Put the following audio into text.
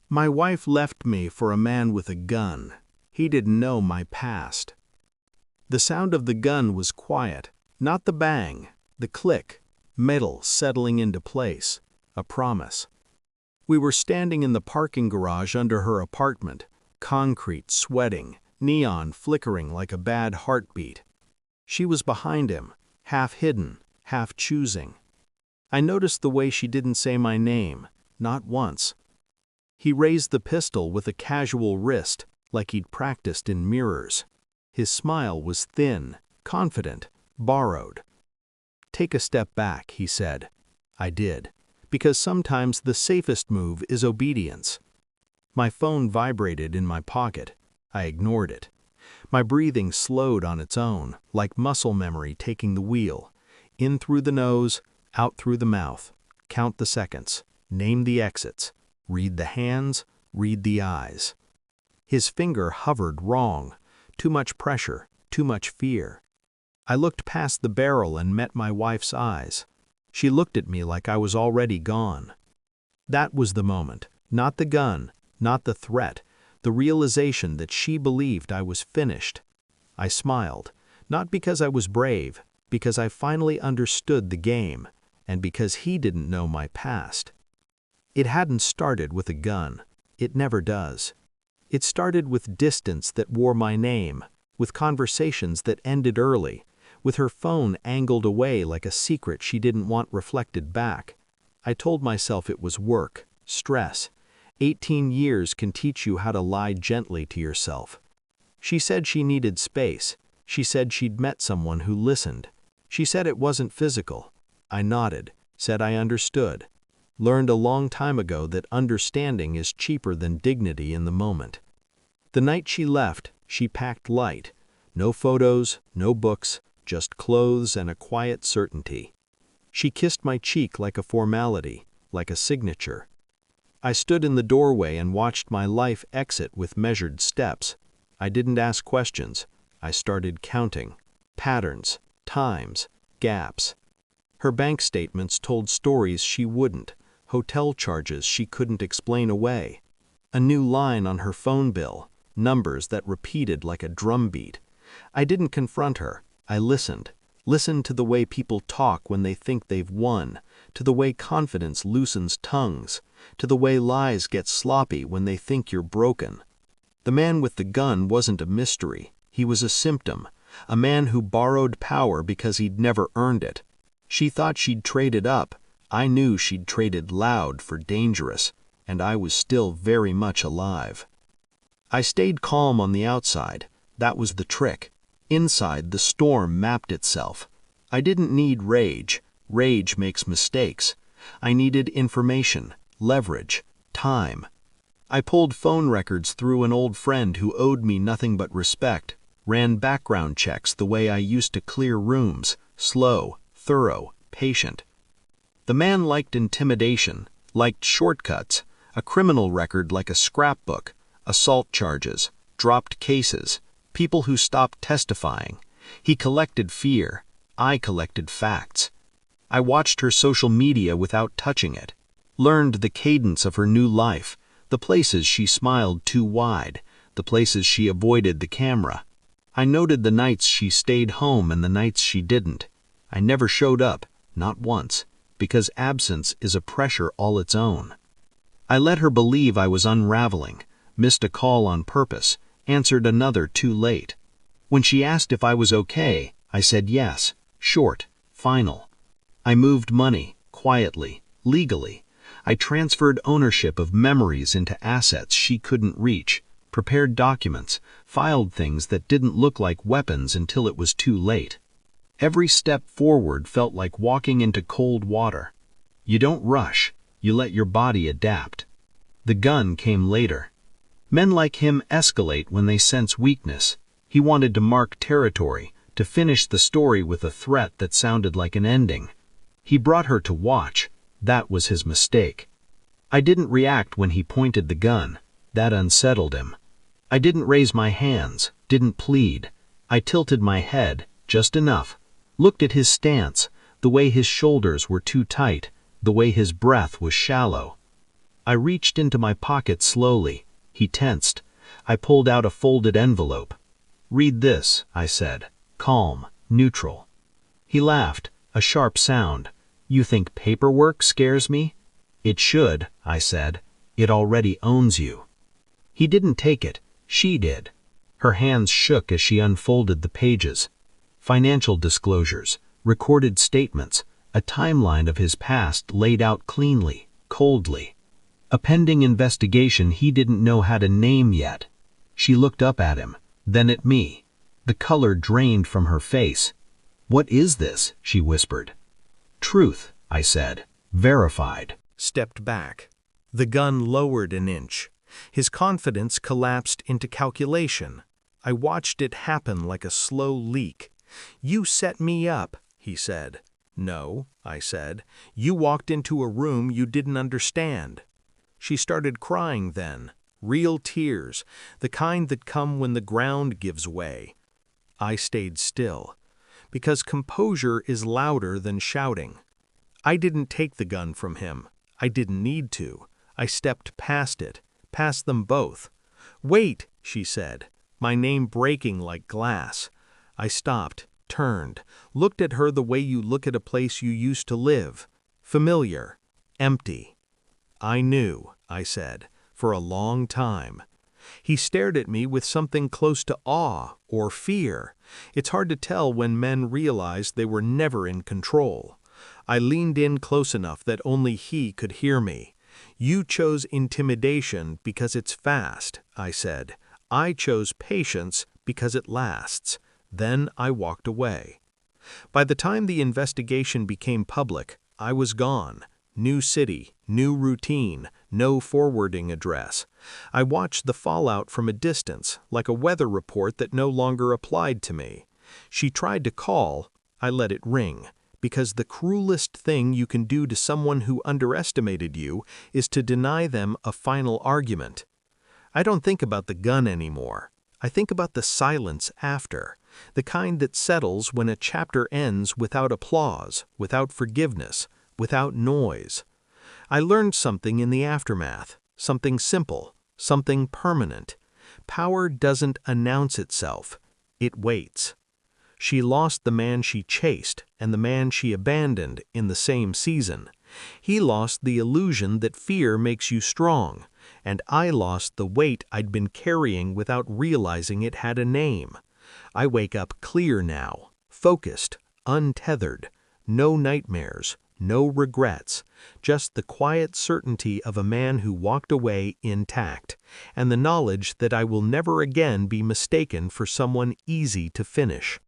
My wife left me for a man with a gun. He didn't know my past. The sound of the gun was quiet, not the bang, the click, metal settling into place, a promise. We were standing in the parking garage under her apartment, concrete sweating, neon flickering like a bad heartbeat. She was behind him, half hidden, half choosing. I noticed the way she didn't say my name, not once. He raised the pistol with a casual wrist, like he'd practiced in mirrors. His smile was thin, confident, borrowed. "Take a step back," he said. I did, because sometimes the safest move is obedience. My phone vibrated in my pocket. I ignored it. My breathing slowed on its own, like muscle memory taking the wheel. In through the nose, out through the mouth. Count the seconds. Name the exits. Read the hands, read the eyes. His finger hovered wrong. Too much pressure, too much fear. I looked past the barrel and met my wife's eyes. She looked at me like I was already gone. That was the moment, not the gun, not the threat, the realization that she believed I was finished. I smiled, not because I was brave, because I finally understood the game, and because he didn't know my past. It hadn't started with a gun. It never does. It started with distance that wore my name, with conversations that ended early, with her phone angled away like a secret she didn't want reflected back. I told myself it was work, stress. 18 years can teach you how to lie gently to yourself. She said she needed space. She said she'd met someone who listened. She said it wasn't physical. I nodded, said I understood. Learned a long time ago that understanding is cheaper than dignity in the moment. The night she left, she packed light. No photos, no books, just clothes and a quiet certainty. She kissed my cheek like a formality, like a signature. I stood in the doorway and watched my life exit with measured steps. I didn't ask questions. I started counting. Patterns, times, gaps. Her bank statements told stories she wouldn't, hotel charges she couldn't explain away. A new line on her phone bill, numbers that repeated like a drumbeat. I didn't confront her. I listened. Listened to the way people talk when they think they've won, to the way confidence loosens tongues, to the way lies get sloppy when they think you're broken. The man with the gun wasn't a mystery. He was a symptom, a man who borrowed power because he'd never earned it. She thought she'd traded up. I knew she'd traded loud for dangerous, and I was still very much alive. I stayed calm on the outside. That was the trick. Inside, the storm mapped itself. I didn't need rage. Rage makes mistakes. I needed information, leverage, time. I pulled phone records through an old friend who owed me nothing but respect, ran background checks the way I used to clear rooms, slow, thorough, patient. The man liked intimidation, liked shortcuts, a criminal record like a scrapbook, assault charges, dropped cases, people who stopped testifying. He collected fear. I collected facts. I watched her social media without touching it, learned the cadence of her new life, the places she smiled too wide, the places she avoided the camera. I noted the nights she stayed home and the nights she didn't. I never showed up, not once, because absence is a pressure all its own. I let her believe I was unraveling, missed a call on purpose, answered another too late. When she asked if I was okay, I said yes, short, final. I moved money, quietly, legally. I transferred ownership of memories into assets she couldn't reach, prepared documents, filed things that didn't look like weapons until it was too late. Every step forward felt like walking into cold water. You don't rush, you let your body adapt. The gun came later. Men like him escalate when they sense weakness. He wanted to mark territory, to finish the story with a threat that sounded like an ending. He brought her to watch. That was his mistake. I didn't react when he pointed the gun. That unsettled him. I didn't raise my hands, didn't plead. I tilted my head, just enough. Looked at his stance, the way his shoulders were too tight, the way his breath was shallow. I reached into my pocket slowly. He tensed. I pulled out a folded envelope. "Read this," I said. "Calm, neutral." He laughed, a sharp sound. "You think paperwork scares me?" "It should," I said. "It already owns you." He didn't take it. She did. Her hands shook as she unfolded the pages. Financial disclosures, recorded statements, a timeline of his past laid out cleanly, coldly. A pending investigation he didn't know how to name yet. She looked up at him, then at me. The color drained from her face. "What is this?" she whispered. "Truth," I said. "Verified." Stepped back. The gun lowered an inch. His confidence collapsed into calculation. I watched it happen like a slow leak. "You set me up," he said. "No," I said. "You walked into a room you didn't understand." She started crying then, real tears, the kind that come when the ground gives way. I stayed still, because composure is louder than shouting. I didn't take the gun from him. I didn't need to. I stepped past it, past them both. "Wait," she said, my name breaking like glass. I stopped, turned, looked at her the way you look at a place you used to live. Familiar, empty. "I knew," I said, "for a long time." He stared at me with something close to awe or fear. It's hard to tell when men realize they were never in control. I leaned in close enough that only he could hear me. "You chose intimidation because it's fast," I said. "I chose patience because it lasts." Then I walked away. By the time the investigation became public, I was gone. New city, new routine, no forwarding address. I watched the fallout from a distance, like a weather report that no longer applied to me. She tried to call, I let it ring, because the cruelest thing you can do to someone who underestimated you is to deny them a final argument. I don't think about the gun anymore. I think about the silence after, the kind that settles when a chapter ends without applause, without forgiveness, without noise. I learned something in the aftermath, something simple, something permanent. Power doesn't announce itself, it waits. She lost the man she chased and the man she abandoned in the same season. He lost the illusion that fear makes you strong, and I lost the weight I'd been carrying without realizing it had a name. I wake up clear now, focused, untethered, no nightmares, no regrets, just the quiet certainty of a man who walked away intact, and the knowledge that I will never again be mistaken for someone easy to finish.